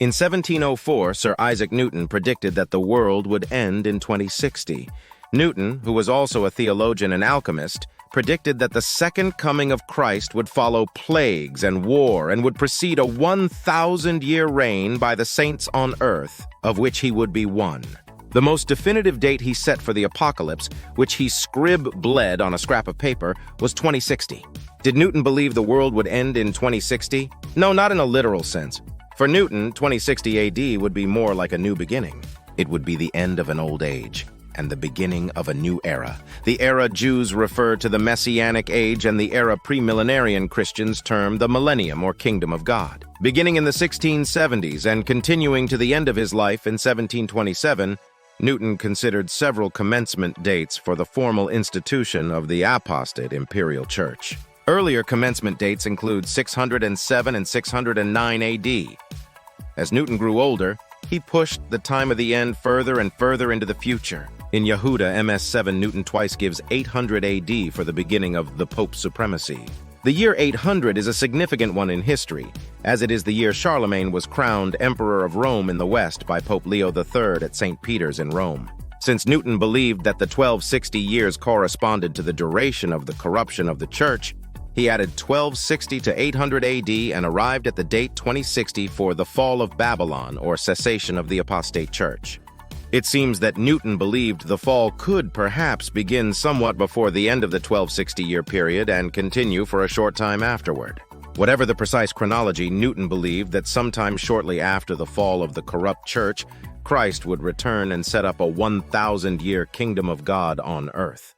In 1704, Sir Isaac Newton predicted that the world would end in 2060. Newton, who was also a theologian and alchemist, predicted that the second coming of Christ would follow plagues and war and would precede a 1,000-year reign by the saints on earth, of which he would be one. The most definitive date he set for the apocalypse, which he scrib-bled on a scrap of paper, was 2060. Did Newton believe the world would end in 2060? No, not in a literal sense. For Newton, 2060 AD would be more like a new beginning. It would be the end of an old age and the beginning of a new era. The era Jews refer to the Messianic age, and the era premillenarian Christians term the millennium or kingdom of God. Beginning in the 1670s and continuing to the end of his life in 1727, Newton considered several commencement dates for the formal institution of the apostate imperial church. Earlier commencement dates include 607 and 609 AD. As Newton grew older, he pushed the time of the end further and further into the future. In Yehuda MS7, Newton twice gives 800 AD for the beginning of the Pope's supremacy. The year 800 is a significant one in history, as it is the year Charlemagne was crowned Emperor of Rome in the West by Pope Leo III at St. Peter's in Rome. Since Newton believed that the 1260 years corresponded to the duration of the corruption of the Church, he added 1260 to 800 AD and arrived at the date 2060 for the fall of Babylon, or cessation of the apostate church. It seems that Newton believed the fall could perhaps begin somewhat before the end of the 1260-year period and continue for a short time afterward. Whatever the precise chronology, Newton believed that sometime shortly after the fall of the corrupt church, Christ would return and set up a 1,000-year kingdom of God on earth.